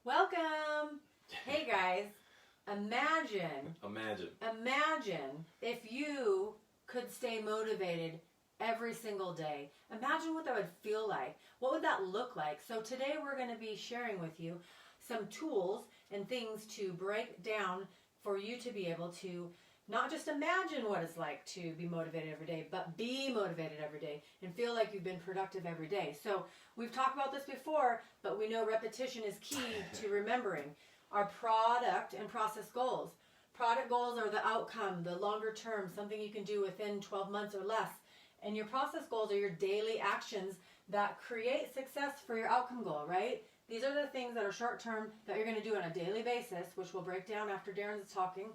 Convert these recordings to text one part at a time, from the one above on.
Welcome. Hey guys, imagine if you could stay motivated every single day. Imagine what that would feel like. What would that look like? So today we're going to be sharing with you some tools and things to break down for you to be able to not just imagine what it's like to be motivated every day, but be motivated every day and feel like you've been productive every day. So we've talked about this before, but we know repetition is key to remembering our product and process goals. Product goals are the outcome, the longer term, something you can do within 12 months or less. And your process goals are your daily actions that create success for your outcome goal, right? These are the things that are short term that you're going to do on a daily basis, which we'll break down after Darren's talking,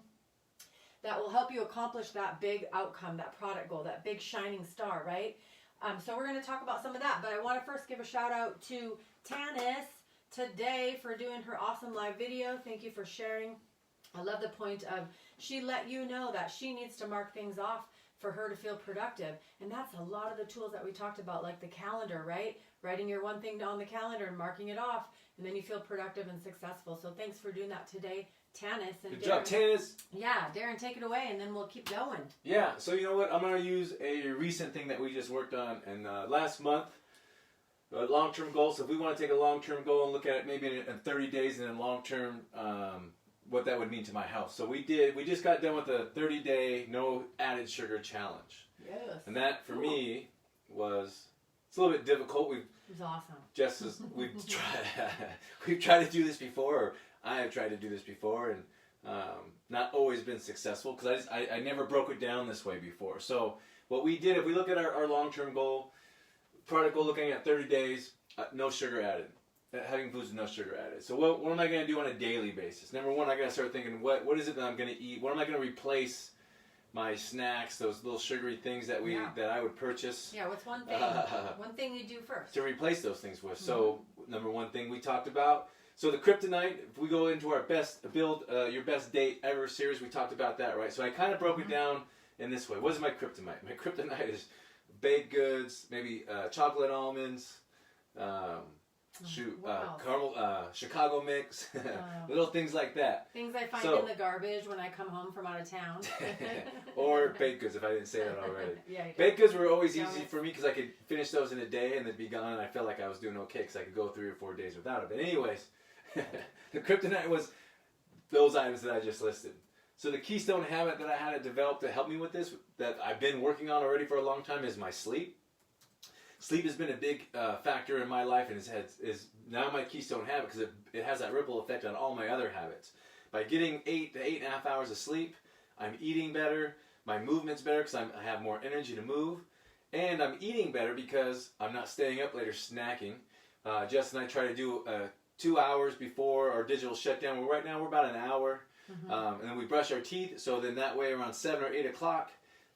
that will help you accomplish that big outcome, that product goal, that big shining star, right? So we're going to talk about some of that, but I want to first give a shout out to Tanis today for doing her awesome live video. Thank you for sharing. I love the point of she let you know that she needs to mark things off for her to feel productive. And that's a lot of the tools that we talked about, like the calendar, right? Writing your one thing on the calendar and marking it off, and then you feel productive and successful. So thanks for doing that today, Tanis. And Good job, Tanis. Yeah, Darren, take it away, and then we'll keep going. Yeah, so you know what? I'm going to use a recent thing that we just worked on and last month, a long-term goal. So if we want to take a long-term goal and look at it maybe in 30 days and then long-term, what that would mean to my health. So we just got done with a 30-day no added sugar challenge. Yes. And that, for me, it's a little bit difficult. It was awesome. We've tried to do this before, or I have tried to do this before, and not always been successful because I never broke it down this way before. So what we did, if we look at our long-term goal, product goal looking at 30 days, no sugar added. Having foods with no sugar added. So what am I going to do on a daily basis? Number one, I got to start thinking, what is it that I'm going to eat? What am I going to replace my snacks, those little sugary things that I would purchase? Yeah, what's one thing you do first? To replace those things with. So number one thing we talked about. So the kryptonite, if we go into our build your best date ever series, we talked about that, right? So I kind of broke it down in this way. What is my kryptonite? My kryptonite is baked goods, maybe chocolate almonds, caramel, Chicago mix, little things like that. Things I find in the garbage when I come home from out of town. Or baked goods, if I didn't say that already. Yeah, baked goods were always easy for me because I could finish those in a day and they'd be gone, and I felt like I was doing okay because I could go 3 or 4 days without it. But anyways, the kryptonite was those items that I just listed. So the keystone habit that I had to develop to help me with this, that I've been working on already for a long time, is my sleep. Sleep has been a big factor in my life, and is now my keystone habit because it has that ripple effect on all my other habits. By getting 8 to 8.5 hours of sleep, I'm eating better, my movement's better because I have more energy to move, and I'm eating better because I'm not staying up later snacking. Jess and I try to do 2 hours before our digital shutdown. Well, right now we're about an hour, and then we brush our teeth, so then that way around 7 or 8 o'clock,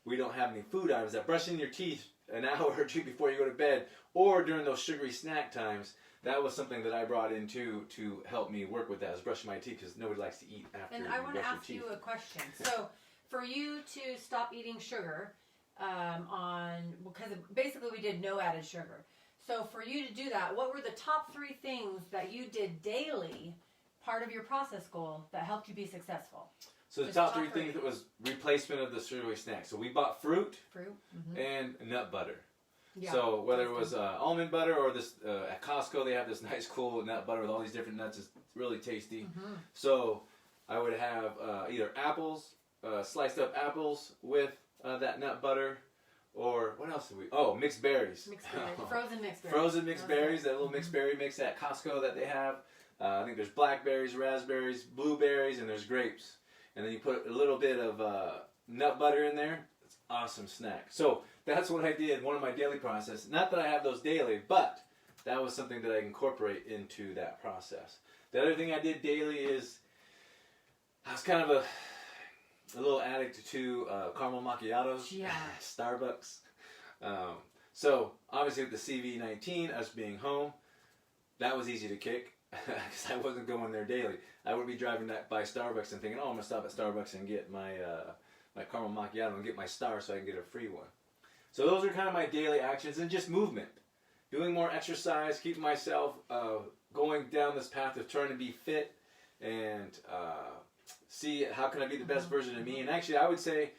we don't have any food items. That brushing your teeth an hour or two before you go to bed, or during those sugary snack times, that was something that I brought in to help me work with that, is brushing my teeth, because nobody likes to eat after you brush your teeth. And I want to ask you a question. So for you to stop eating sugar, because basically we did no added sugar. So for you to do that, what were the top 3 things that you did daily, part of your process goal, that helped you be successful? So the top 3 things that was replacement of the sugary snacks. So we bought fruit and nut butter. Yeah, so whether it was almond butter or this at Costco, they have this nice cool nut butter with all these different nuts. It's really tasty. So I would have either apples, sliced up apples with that nut butter, or what else did we? Oh, mixed berries. Frozen mixed berries. Frozen mixed berries, that little mixed berry mix at Costco that they have. I think there's blackberries, raspberries, blueberries, and there's grapes. And then you put a little bit of nut butter in there. It's an awesome snack. So that's what I did, one of my daily process. Not that I have those daily, but that was something that I incorporate into that process. The other thing I did daily is I was kind of a little addict to caramel macchiatos. Yeah. Starbucks. So obviously with the CV19, us being home, that was easy to kick. Because I wasn't going there daily. I would be driving by Starbucks and thinking, oh, I'm going to stop at Starbucks and get my caramel macchiato and get my star so I can get a free one. So those are kind of my daily actions, and just movement. doing more exercise, keeping myself going down this path of trying to be fit and see how can I be the best version of me. And actually, I would say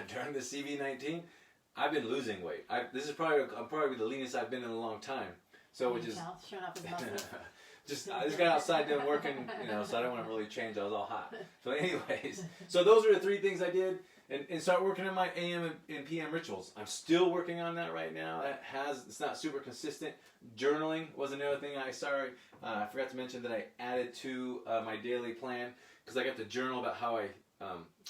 during the CV19, I've been losing weight. I'm probably the leanest I've been in a long time. So which is showing up his muscles. I just got outside doing working, so I don't want to really change. I was all hot. So anyways, so those are the 3 things I did. And start working on my AM and PM rituals. I'm still working on that right now. It's not super consistent. Journaling was another thing I forgot to mention that I added to my daily plan, because I got to journal about how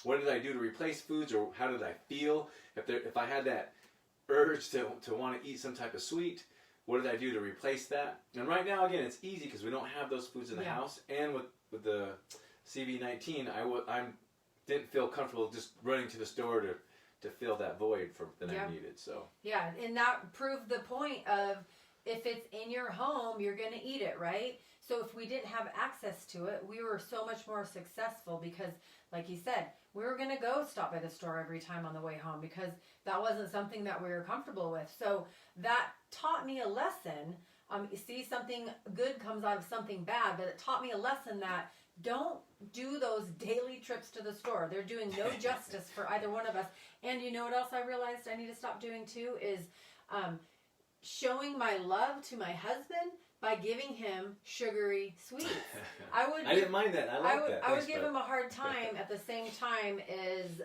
what did I do to replace foods, or how did I feel if I had that urge to want to eat some type of sweet. What did I do to replace that? And right now, again, it's easy because we don't have those foods in the house. And with the CV19, I didn't feel comfortable just running to the store to fill that void that I needed. So yeah, and that proved the point of, if it's in your home, you're going to eat it, right? So if we didn't have access to it, we were so much more successful, because, like you said, we were going to go stop by the store every time on the way home, because that wasn't something that we were comfortable with. So that taught me a lesson. You see, something good comes out of something bad, but it taught me a lesson that don't do those daily trips to the store. They're doing no justice for either one of us. And you know what else I realized I need to stop doing too is showing my love to my husband by giving him sugary sweets. I didn't mind that. I would give him a hard time at the same time as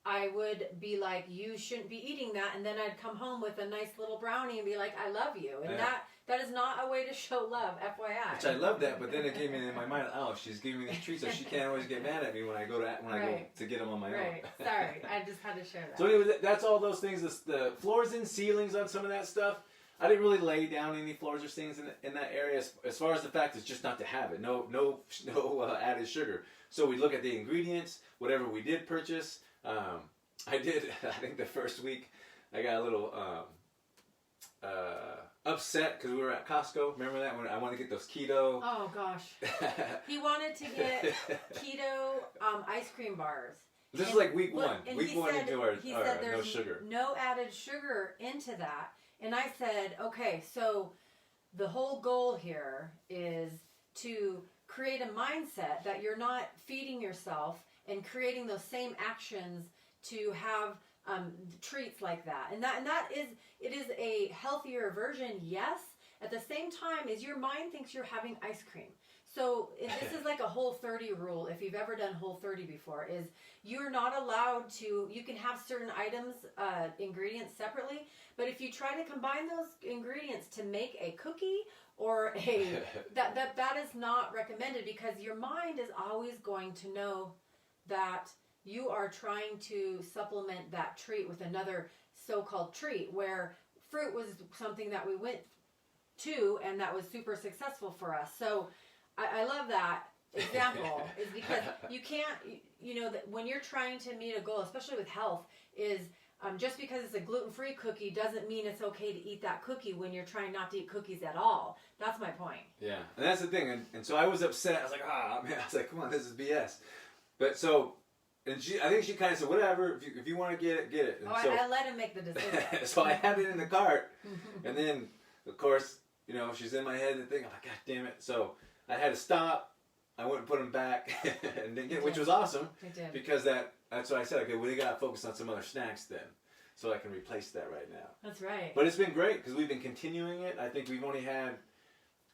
I would be like, you shouldn't be eating that, and then I'd come home with a nice little brownie and be like, I love you. And that is not a way to show love, FYI. Which I love that, but then it came in my mind, oh, she's giving me these treats, so she can't always get mad at me when I go to get them on my own. Right. Sorry, I just had to share that. So anyway, that's all those things. The floors and ceilings on some of that stuff. I didn't really lay down any floors or ceilings in that area. As far as the fact is just not to have it. No added sugar. So we look at the ingredients, whatever we did purchase. I think the first week I got a little upset because we were at Costco. Remember that when I wanted to get those keto? Oh gosh, he wanted to get keto ice cream bars. This is like week one. Week one into our no sugar. No added sugar into that. And I said, okay, so the whole goal here is to create a mindset that you're not feeding yourself and creating those same actions to have treats like that. And it is a healthier version, yes. At the same time, is your mind thinks you're having ice cream. So this is like a Whole30 rule. If you've ever done Whole30 before, is you're not allowed to. You can have certain items, ingredients separately, but if you try to combine those ingredients to make a cookie or that is not recommended, because your mind is always going to know that you are trying to supplement that treat with another so-called treat, where fruit was something that we went to and that was super successful for us. So I love that example is because you can't, that when you're trying to meet a goal, especially with health, is just because it's a gluten-free cookie doesn't mean it's okay to eat that cookie when you're trying not to eat cookies at all. That's my point. Yeah, and that's the thing. And so I was upset. I was like, man, I was like, come on, this is BS. But so, and I think she kind of said, whatever, if you want to get it. And so, I let him make the decision. So I had it in the cart. And then, of course, she's in my head and thinking, I'm like, God damn it. So I had to stop. I went and put them back, and then which was awesome. Because that's what I said. Okay, we got to focus on some other snacks then, so I can replace that right now. That's right. But it's been great because we've been continuing it. I think we've only had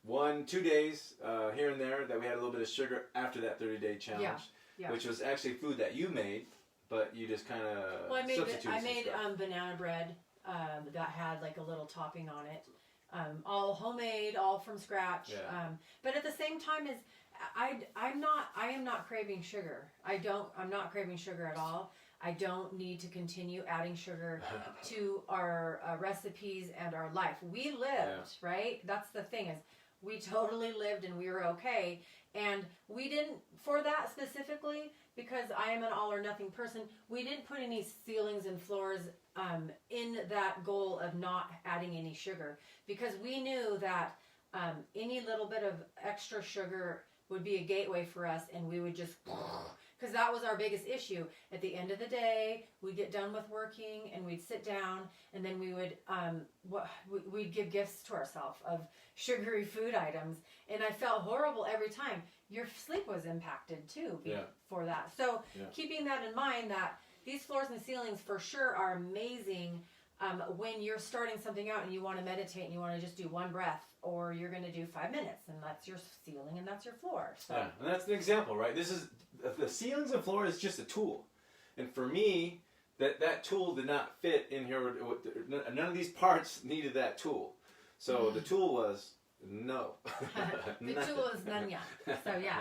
1-2 days here and there that we had a little bit of sugar after that 30-day challenge, which was actually food that you made, but you just kind of substituted. I made banana bread that had like a little topping on it. All homemade, all from scratch. Yeah. But at the same time, I am not craving sugar. I'm not craving sugar at all. I don't need to continue adding sugar to our recipes and our life. We lived, right? That's the thing, is we totally lived and we were okay. And we didn't, for that specifically, because I am an all or nothing person, we didn't put any ceilings and floors in that goal of not adding any sugar, because we knew that any little bit of extra sugar would be a gateway for us, and we would just, because that was our biggest issue. At the end of the day, we'd get done with working, and we'd sit down, and then we would, we'd give gifts to ourselves of sugary food items, and I felt horrible every time. Your sleep was impacted too for that. So keeping that in mind, that these floors and ceilings for sure are amazing when you're starting something out and you want to meditate and you want to just do one breath, or you're going to do 5 minutes, and that's your ceiling and that's your floor. So. Yeah, and that's an example, right? This is the ceilings and floor is just a tool, and for me, that tool did not fit in here. None of these parts needed that tool, so the tool was no. The tool is none yet. So yeah.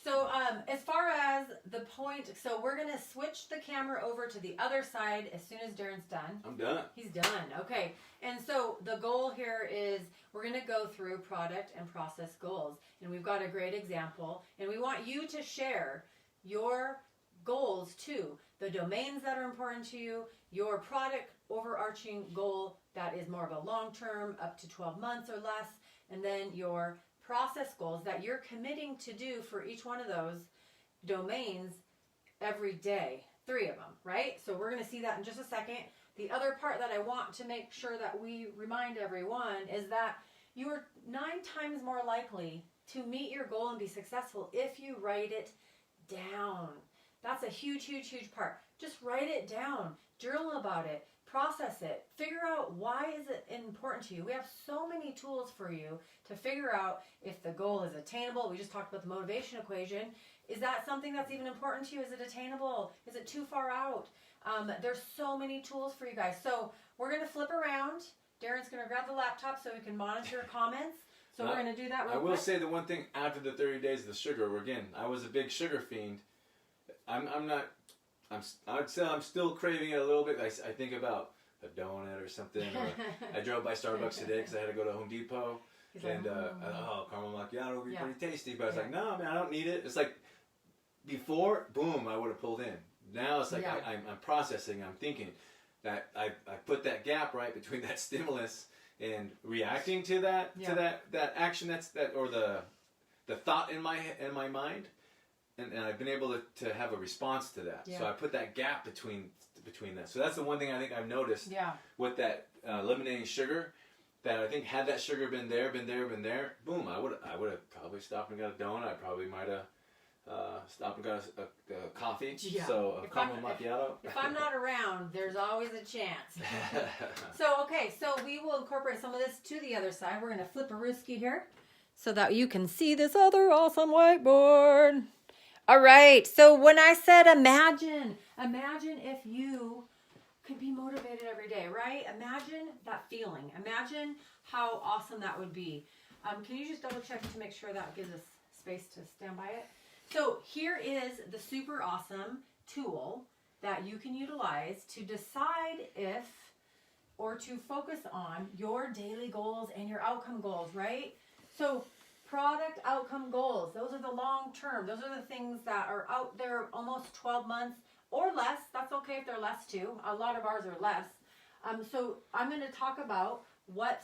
So as far as the point, so we're going to switch the camera over to the other side as soon as Darren's done. I'm done. He's done. Okay. And so the goal here is we're going to go through product and process goals. And we've got a great example. And we want you to share your goals too. The domains that are important to you, your product overarching goal that is more of a long term, up to 12 months or less, and then your process goals that you're committing to do for each one of those domains every day. 3 of them, right? So we're going to see that in just a second. The other part that I want to make sure that we remind everyone is that you are 9 times more likely to meet your goal and be successful if you write it down. That's a huge, huge, huge part. Just write it down. Journal about it. Process it. Figure out why is it important to you. We have so many tools for you to figure out if the goal is attainable. We just talked about the motivation equation. Is that something that's even important to you? Is it attainable? Is it too far out? There's so many tools for you guys. So we're going to flip around. Darren's going to grab the laptop so we can monitor your comments. So we're going to do that real quick. I will say the one thing after the 30 days of the sugar, again, I was a big sugar fiend. I'd say I'm still craving it a little bit. I think about a donut or something. Or I drove by Starbucks today because I had to go to Home Depot. And caramel macchiato would be pretty tasty. But I was like, no, man, I don't need it. It's like before, boom, I would have pulled in. Now it's like I'm processing. I'm thinking that I put that gap right between that stimulus and reacting to that that action or the thought in my mind. And I've been able to have a response to that. Yeah. So I put that gap between that. So that's the one thing I think I've noticed with that eliminating sugar, that I think had that sugar been there, boom, I would have probably stopped and got a donut. I probably might have stopped and got a coffee. Yeah. So a caramel macchiato. If I'm not around, there's always a chance. So we will incorporate some of this to the other side. We're going to flip a Ruski here so that you can see this other awesome whiteboard. All right, so when I said imagine if you could be motivated every day, right? Imagine that feeling. Imagine how awesome that would be. Can you just double check to make sure that gives us space to stand by it? So here is the super awesome tool that you can utilize to decide if or to focus on your daily goals and your outcome goals, right? So product outcome goals, those are the long term. Those are the things that are out there almost 12 months or less. That's okay if they're less too. A lot of ours are less. So I'm going to talk about what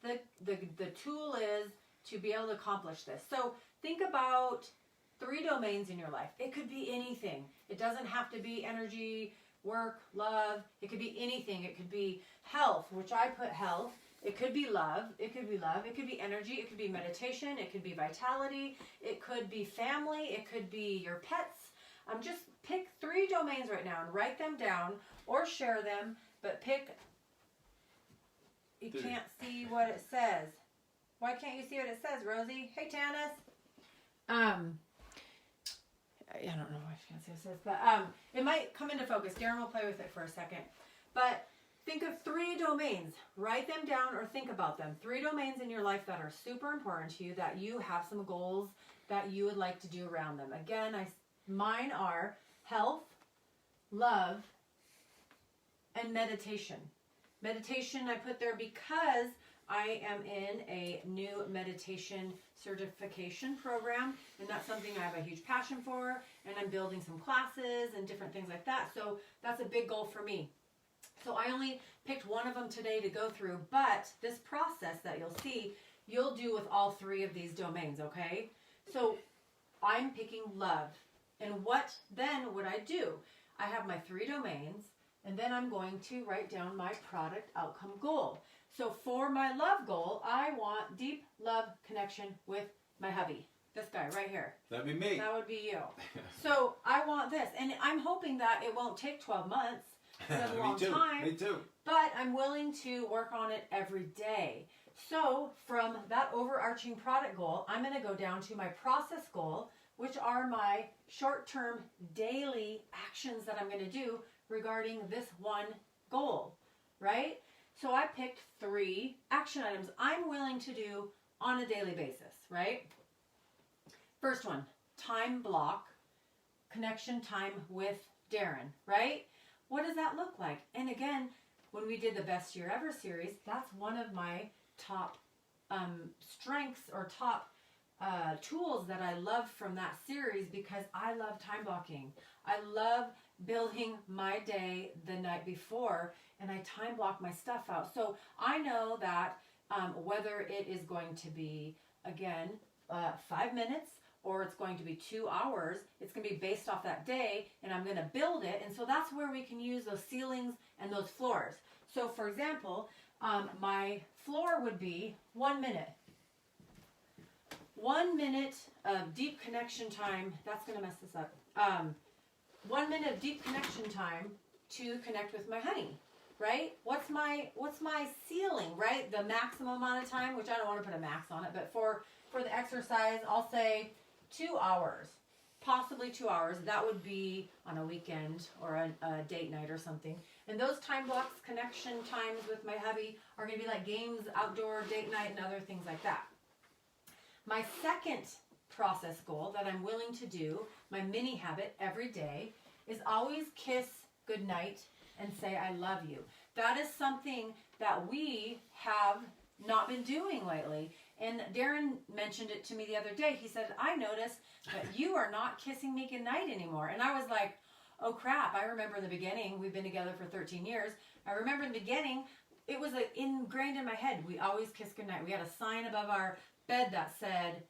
the tool is to be able to accomplish this. So think about 3 domains in your life. It could be anything. It doesn't have to be energy, work, love. It could be anything. It could be health, which I put health. It could be love. It could be love. It could be energy. It could be meditation. It could be vitality. It could be family. It could be your pets. Just pick 3 domains right now and write them down or share them, but pick. You can't see what it says. Why can't you see what it says, Rosie? Hey, Tanis. I don't know why I can't see what it says, but it might come into focus. Darren will play with it for a second. But think of 3 domains. Write them down or think about them. 3 domains in your life that are super important to you, that you have some goals that you would like to do around them. Again, mine are health, love, and meditation. Meditation I put there because I am in a new meditation certification program, and that's something I have a huge passion for, and I'm building some classes and different things like that. So that's a big goal for me. So I only picked one of them today to go through, but this process that you'll see, you'll do with all 3 of these domains, okay? So I'm picking love. And what then would I do? I have my 3 domains, and then I'm going to write down my product outcome goal. So for my love goal, I want deep love connection with my hubby. This guy right here. That'd be me. That would be you. So I want this. And I'm hoping that it won't take 12 months. That's a long time. Me too. But I'm willing to work on it every day. So from that overarching product goal, I'm going to go down to my process goal, which are my short-term daily actions that I'm going to do regarding this one goal, right? So I picked 3 action items I'm willing to do on a daily basis, right? First one, time block, connection time with Darren, right? What does that look like? And again, when we did the Best Year Ever series, that's one of my top strengths or top tools that I love from that series, because I love time blocking. I love building my day the night before, and I time block my stuff out. So I know that whether it is going to be, again, 5 minutes, or it's going to be 2 hours, it's going to be based off that day, and I'm going to build it. And so that's where we can use those ceilings and those floors. So for example, my floor would be 1 minute. 1 minute of deep connection time. That's going to mess this up. 1 minute of deep connection time to connect with my honey, right? What's my ceiling, right? The maximum amount of time, which I don't want to put a max on it, but for the exercise, I'll say 2 hours, possibly 2 hours. That would be on a weekend or a date night or something. And those time blocks, connection times with my hubby, are going to be like games, outdoor, date night, and other things like that. My second process goal that I'm willing to do, my mini habit every day, is always kiss goodnight and say I love you. That is something that we have not been doing lately. And Darren mentioned it to me the other day. He said, I noticed that you are not kissing me goodnight anymore. And I was like, oh crap, I remember in the beginning, we've been together for 13 years. I remember in the beginning, it was like ingrained in my head. We always kiss goodnight. We had a sign above our bed that said,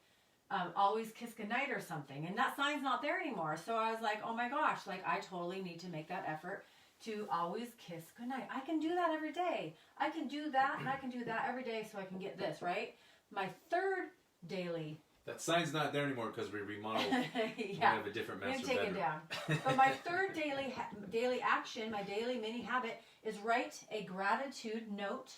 always kiss goodnight or something. And that sign's not there anymore. So I was like, oh my gosh, like I totally need to make that effort to always kiss goodnight. I can do that every day. I can do that and I can do that every day so I can get this, right? My third daily... That sign's not there anymore because we remodeled. We have a different master bedroom. Take it down. But my third daily action, my daily mini habit, is write a gratitude note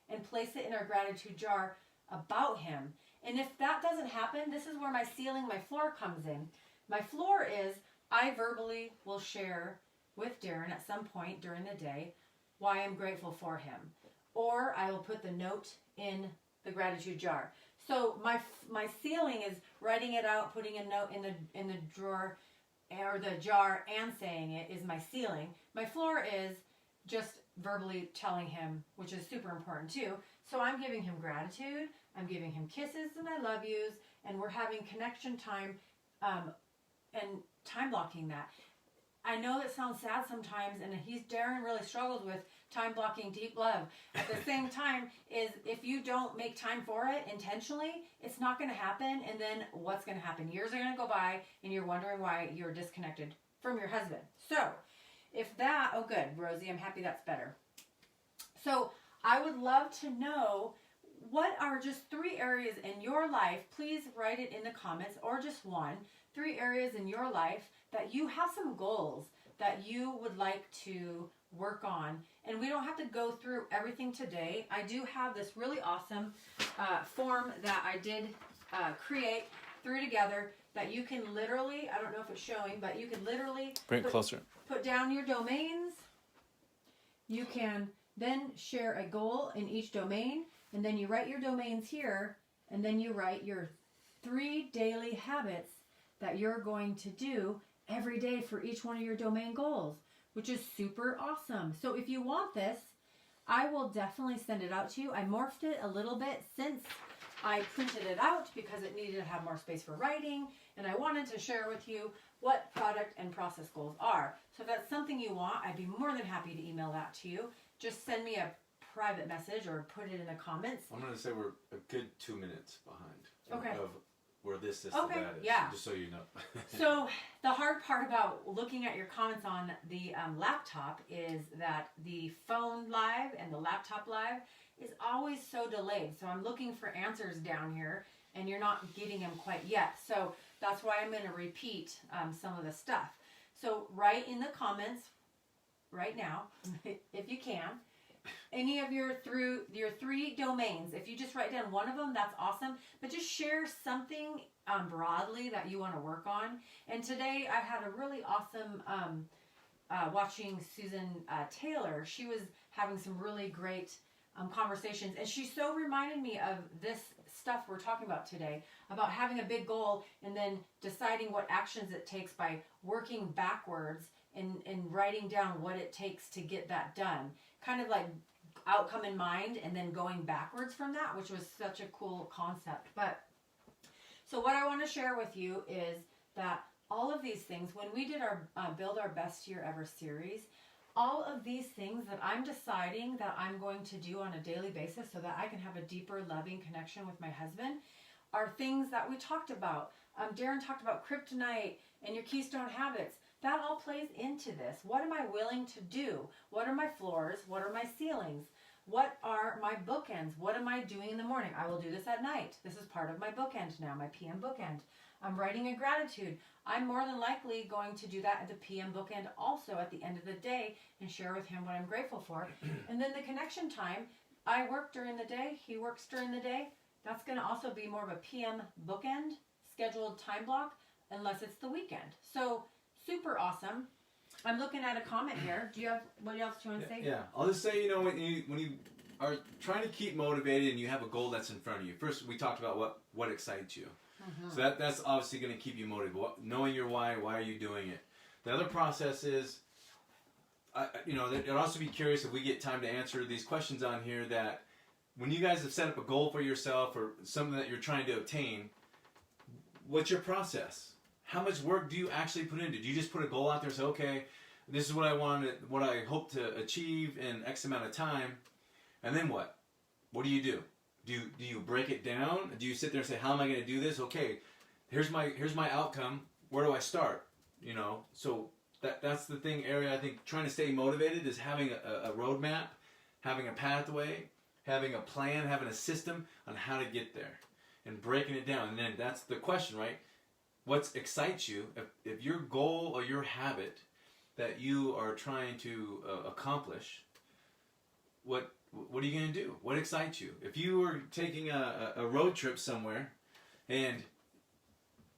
and place it in our gratitude jar about him. And if that doesn't happen, this is where my ceiling, my floor comes in. My floor is, I verbally will share with Darren at some point during the day why I'm grateful for him. Or I will put the note in the gratitude jar. So my ceiling is writing it out, putting a note in the drawer or the jar and saying it is my ceiling. My floor is just verbally telling him, which is super important too. So I'm giving him gratitude, I'm giving him kisses and I love yous, and we're having connection time and time blocking that. I know that sounds sad sometimes, and Darren really struggles with time blocking deep love. At the same time, is if you don't make time for it intentionally, it's not going to happen, and then what's going to happen? Years are going to go by, and you're wondering why you're disconnected from your husband. So, oh good, Rosie, I'm happy that's better. So, I would love to know what are just 3 areas in your life, please write it in the comments, or just 3 areas in your life that you have some goals that you would like to work on. And we don't have to go through everything today. I do have this really awesome form that I did create, threw together, that you can literally, I don't know if it's showing, but you can literally bring it closer. Put down your domains. You can then share a goal in each domain, and then you write your domains here, and then you write your 3 daily habits that you're going to do every day for each one of your domain goals, which is super awesome. So if you want this, I will definitely send it out to you. I morphed it a little bit since I printed it out because it needed to have more space for writing, and I wanted to share with you what product and process goals are. So if that's something you want, I'd be more than happy to email that to you. Just send me a private message or put it in the comments. I'm going to say we're a good 2 minutes behind where this okay, that is. Yeah. Just so you know. So the hard part about looking at your comments on the laptop is that the phone live and the laptop live is always so delayed. So I'm looking for answers down here, and you're not getting them quite yet. So that's why I'm going to repeat some of the stuff. So write in the comments right now, if you can, any of your 3 domains. If you just write down one of them, that's awesome. But just share something broadly that you want to work on. And today I had a really awesome watching Susan Taylor. She was having some really great conversations, and she so reminded me of this stuff we're talking about today, about having a big goal and then deciding what actions it takes by working backwards and writing down what it takes to get that done. Kind of like outcome in mind and then going backwards from that, which was such a cool concept. But so what I want to share with you is that all of these things, when we did our Build Our Best Year Ever series, all of these things that I'm deciding that I'm going to do on a daily basis so that I can have a deeper, loving connection with my husband are things that we talked about. Darren talked about kryptonite and your keystone habits. That all plays into this. What am I willing to do? What are my floors? What are my ceilings? What are my bookends? What am I doing in the morning? I will do this at night. This is part of my bookend now, my PM bookend. I'm writing a gratitude. I'm more than likely going to do that at the PM bookend also at the end of the day and share with him what I'm grateful for. And then the connection time, I work during the day, he works during the day. That's going to also be more of a PM bookend scheduled time block unless it's the weekend. So super awesome. I'm looking at a comment here. Do you have what else do you want to say? Yeah, I'll just say, you know, when you are trying to keep motivated and you have a goal that's in front of you. First, we talked about what excites you. Mm-hmm. So that's obviously going to keep you motivated. Knowing your why are you doing it? The other process is, I'd also be curious if we get time to answer these questions on here, that when you guys have set up a goal for yourself or something that you're trying to obtain, what's your process? How much work do you actually put into it? Do you just put a goal out there and say, okay, this is what I hope to achieve in X amount of time, and then what? What do you do? Do you break it down? Do you sit there and say, how am I going to do this? Okay, here's my outcome. Where do I start? You know, so that's the thing area. I think trying to stay motivated is having a roadmap, having a pathway, having a plan, having a system on how to get there, and breaking it down. And then that's the question, right? What excites you? If your goal or your habit that you are trying to accomplish, what are you going to do? What excites you? If you were taking a road trip somewhere and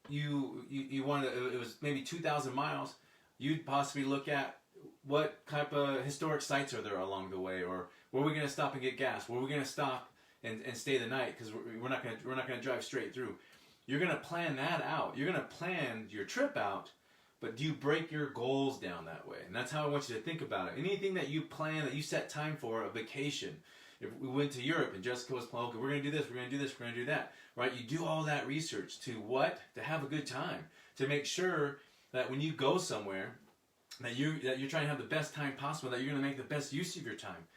you wanted, it was maybe 2,000 miles, you'd possibly look at what type of historic sites are there along the way, or where are we going to stop and get gas? Where are we going to stop and stay the night, because we're not going to drive straight through. You're going to plan that out. You're going to plan your trip out, but do you break your goals down that way? And that's how I want you to think about it. Anything that you plan, that you set time for, a vacation. If we went to Europe and Jessica was planning, okay, we're going to do this, we're going to do this, we're going to do that, right? You do all that research to what? To have a good time. To make sure that when you go somewhere, that you're trying to have the best time possible, that you're going to make the best use of your time.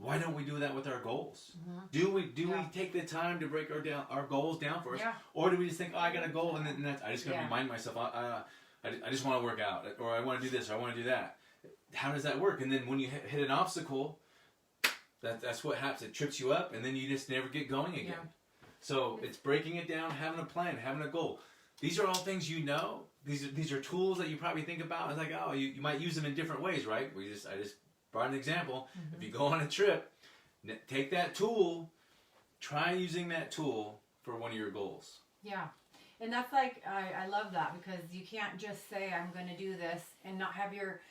Why don't we do that with our goals? Mm-hmm. Do we take the time to break our goals down for us? Yeah. Or do we just think, oh, I got a goal, and then I just got to remind myself, I just want to work out, or I want to do this, or I want to do that. How does that work? And then when you hit an obstacle, that's what happens. It trips you up, and then you just never get going again. Yeah. So it's breaking it down, having a plan, having a goal. These are all things you know. These are tools that you probably think about. It's like, oh, you might use them in different ways, right? I just brought an example. Mm-hmm. If you go on a trip, take that tool, try using that tool for one of your goals. Yeah. And that's like, I love that, because you can't just say, I'm going to do this and not have your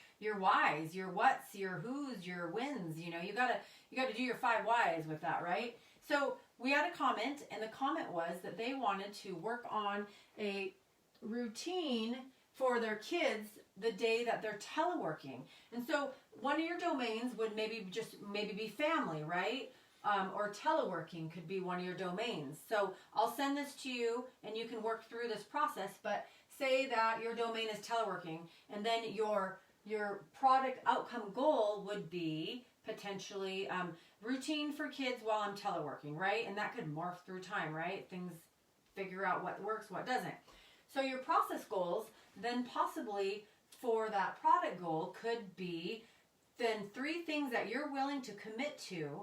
whys, your whats, your who's, your wins. You know, you got to do your 5 whys with that, right? So we had a comment, and the comment was that they wanted to work on a routine for their kids the day that they're teleworking. And so one of your domains would maybe be family, right? Or teleworking could be one of your domains. So I'll send this to you and you can work through this process, but say that your domain is teleworking, and then your product outcome goal would be potentially routine for kids while I'm teleworking, right? And that could morph through time, right? Things figure out what works, what doesn't. So your process goals, then possibly for that product goal could be then 3 things that you're willing to commit to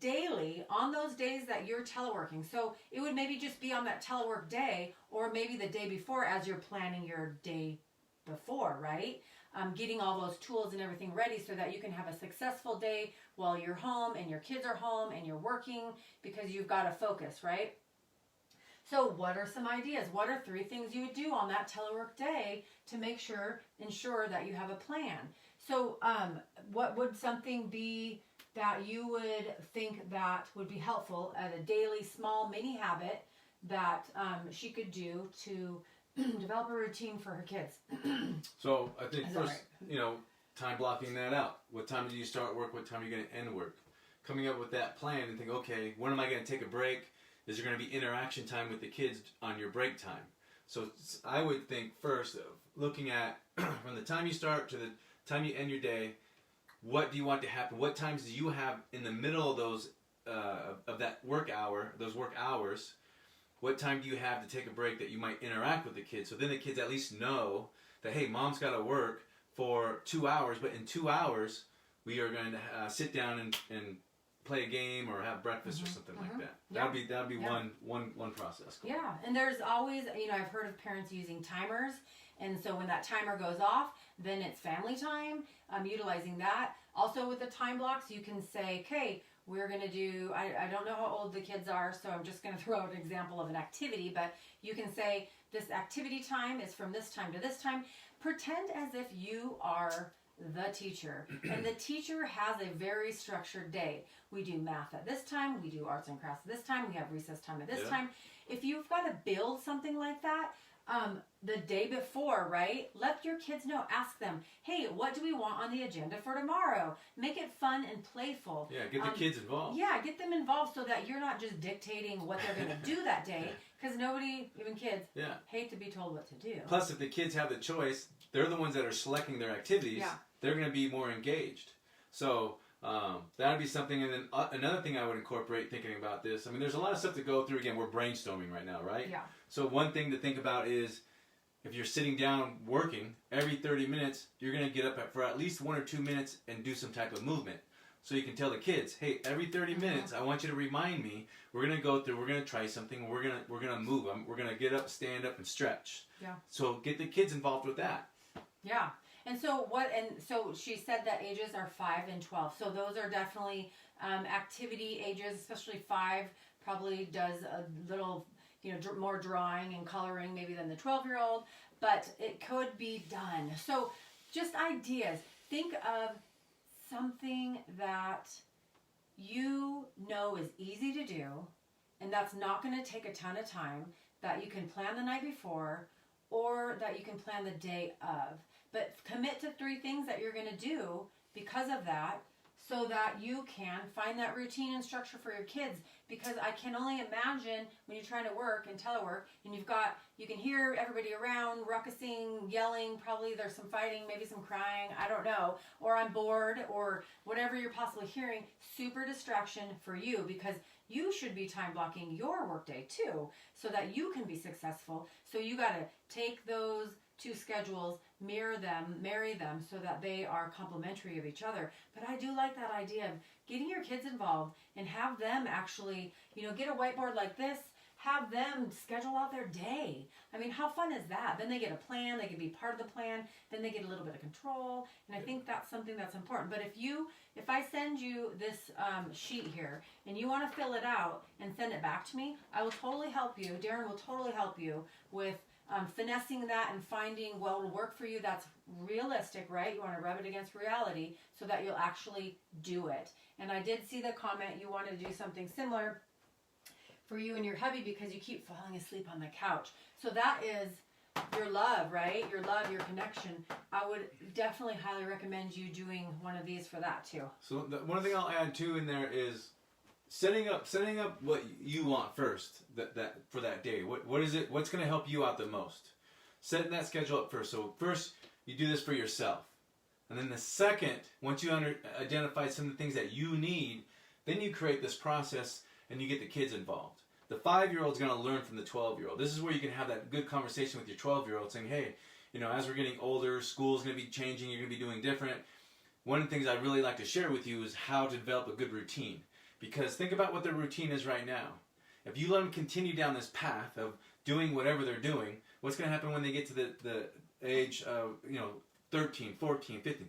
daily on those days that you're teleworking. So it would maybe just be on that telework day, or maybe the day before as you're planning your day before, right? Getting all those tools and everything ready so that you can have a successful day while you're home and your kids are home and you're working, because you've got to focus, right? So what are some ideas? What are 3 things you would do on that telework day to ensure that you have a plan? So what would something be that you would think that would be helpful at a daily small mini habit that she could do to develop a routine for her kids? So I think first, right? Time blocking that out. What time do you start work? What time are you going to end work? Coming up with that plan and think, okay, when am I going to take a break? Is there going to be interaction time with the kids on your break time? So I would think first of looking at from the time you start to the time you end your day, what do you want to happen? What times do you have in the middle of those of that work hour, those work hours? What time do you have to take a break that you might interact with the kids? So then the kids at least know that, hey, mom's got to work for 2 hours, but in 2 hours we are going to sit down and play a game or have breakfast or something like that. That'd be one process. Cool. Yeah, and there's always, I've heard of parents using timers, and so when that timer goes off, then it's family time. Utilizing that. Also with the time blocks, you can say, okay, we're going to do, I don't know how old the kids are, so I'm just going to throw out an example of an activity, but you can say this activity time is from this time to this time. Pretend as if you are the teacher, and the teacher has a very structured day. We do math at this time, we do arts and crafts at this time, we have recess time at this time. If you've got to build something like that, the day before, right? Let your kids know. Ask them, hey, what do we want on the agenda for tomorrow? Make it fun and playful. Yeah, get the kids involved. Yeah, get them involved so that you're not just dictating what they're going to do that day, because nobody, even kids, hate to be told what to do. Plus, if the kids have the choice, they're the ones that are selecting their activities. Yeah. They're going to be more engaged. So that would be something. And then another thing I would incorporate thinking about this, there's a lot of stuff to go through. Again, we're brainstorming right now, right? Yeah. So one thing to think about is if you're sitting down working, every 30 minutes, you're going to get up for at least 1 or 2 minutes and do some type of movement. So you can tell the kids, hey, every 30 minutes, I want you to remind me, we're going to go through, we're going to try something, we're going to move. We're going to get up, stand up, and stretch. Yeah. So get the kids involved with that. Yeah. And so she said that ages are 5 and 12. So those are definitely activity ages, especially 5 probably does a little, more drawing and coloring maybe than the 12-year-old, but it could be done. So just ideas. Think of something that you know is easy to do, and that's not going to take a ton of time, that you can plan the night before or that you can plan the day of. But commit to 3 things that you're going to do because of that, so that you can find that routine and structure for your kids. Because I can only imagine when you're trying to work and telework, and you can hear everybody around ruckusing, yelling, probably there's some fighting, maybe some crying, I don't know, or I'm bored, or whatever you're possibly hearing, super distraction for you, because you should be time blocking your workday too, so that you can be successful. So you got to take those 2 schedules, mirror them, marry them so that they are complementary of each other. But I do like that idea of getting your kids involved and have them actually, get a whiteboard like this, have them schedule out their day. How fun is that? Then they get a plan, they can be part of the plan, then they get a little bit of control, and I think that's something that's important. But if I send you this sheet here and you want to fill it out and send it back to me, I will totally help you. Darren will totally help you with finessing that and finding what will work for you that's realistic, right? You want to rub it against reality so that you'll actually do it. And I did see the comment you want to do something similar for you and your hubby because you keep falling asleep on the couch. So that is your love, right? Your love, your connection. I would definitely highly recommend you doing one of these for that too. So one thing I'll add too in there is setting up what you want first that for that day. What is it? What's going to help you out the most? Setting that schedule up first. So first you do this for yourself, and then the second, once you identify some of the things that you need, then you create this process and you get the kids involved. the 5-year-old's going to learn from the 12-year-old. This is where you can have that good conversation with your 12-year-old saying, hey, you know, as we're getting older, school's going to be changing, you're going to be doing different. One of the things I'd really like to share with you is how to develop a good routine. Because think about what their routine is right now. If you let them continue down this path of doing whatever they're doing, what's going to happen when they get to the age of, 13, 14, 15?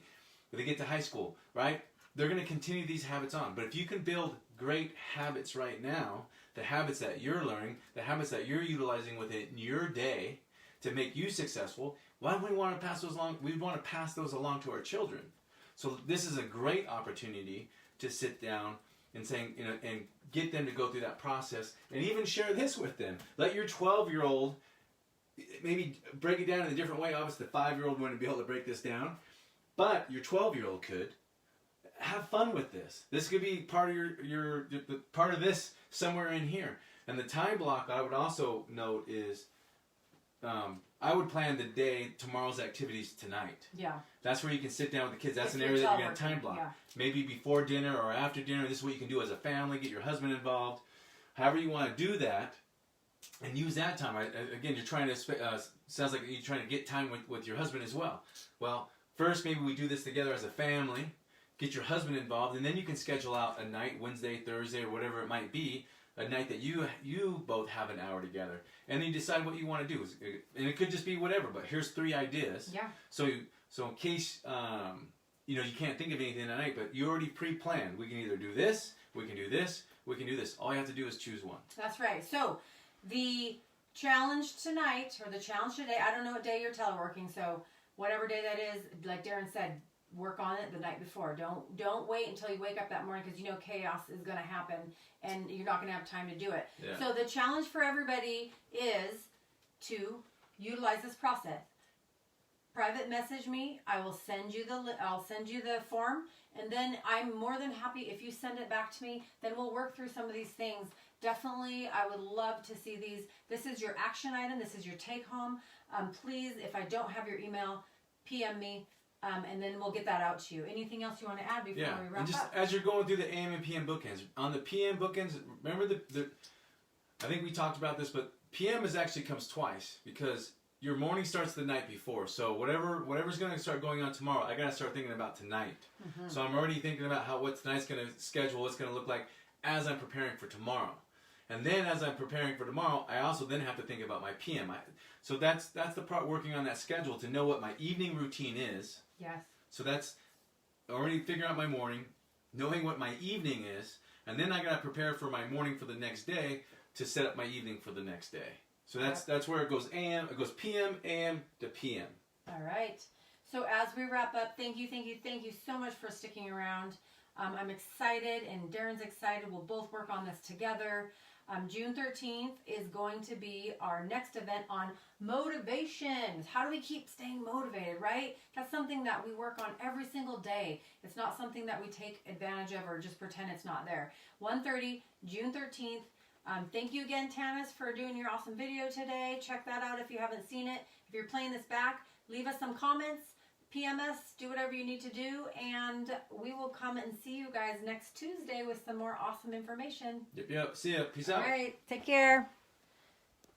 When they get to high school, right? They're going to continue these habits on. But if you can build great habits right now, the habits that you're learning, the habits that you're utilizing within your day to make you successful, why do we want to pass those along? We want to pass those along to our children. So this is a great opportunity to sit down and saying, and get them to go through that process, and even share this with them. Let your 12-year-old maybe break it down in a different way. Obviously, the 5-year-old wouldn't be able to break this down, but your 12-year-old could. Have fun with this. This could be part of your part of this somewhere in here. And the time block I would also note is, I would plan the day, tomorrow's activities tonight. Yeah. That's where you can sit down with the kids. That's an area that you're going to time block. Yeah. Maybe before dinner or after dinner. This is what you can do as a family. Get your husband involved. However you want to do that, and use that time. Again, you're trying to, sounds like you're trying to get time with your husband as well. Well, first maybe we do this together as a family. Get your husband involved, and then you can schedule out a night, Wednesday, Thursday, or whatever it might be, a night that you both have an hour together, and then you decide what you want to do. And it could just be whatever, but here's 3 ideas. Yeah. So in case you can't think of anything tonight, but you already pre-planned. We can either do this, we can do this, we can do this. All you have to do is choose one. That's right. So the challenge tonight, or the challenge today, I don't know what day you're teleworking, so whatever day that is, like Darren said, work on it the night before. Don't wait until you wake up that morning, because chaos is going to happen and you're not going to have time to do it. Yeah. So the challenge for everybody is to utilize this process. Private message me. I will send you the form, and then I'm more than happy if you send it back to me. Then we'll work through some of these things. Definitely, I would love to see these. This is your action item. This is your take home. Please, if I don't have your email, PM me. And then we'll get that out to you. Anything else you want to add before we wrap and just up? As you're going through the AM and PM bookends, on the PM bookends, remember I think we talked about this, but PM actually comes twice, because your morning starts the night before. So whatever's going to start going on tomorrow, I got to start thinking about tonight. Mm-hmm. So I'm already thinking about what tonight's going to schedule, what's going to look like as I'm preparing for tomorrow. And then as I'm preparing for tomorrow, I also then have to think about my PM. So that's the part, working on that schedule to know what my evening routine is. Yes. So that's already figuring out my morning, knowing what my evening is, and then I got to prepare for my morning for the next day to set up my evening for the next day. So that's where it goes AM, it goes PM, AM to PM. All right. So as we wrap up, thank you so much for sticking around. I'm excited, and Darren's excited. We'll both work on this together. June 13th is going to be our next event on motivation. How do we keep staying motivated, right? That's something that we work on every single day. It's not something that we take advantage of or just pretend it's not there. 1:30, June 13th. Thank you again, Tanis, for doing your awesome video today. Check that out if you haven't seen it. If you're playing this back, leave us some comments. PMS, do whatever you need to do, and we will come and see you guys next Tuesday with some more awesome information. Yep. See ya. Peace out. All right. Take care.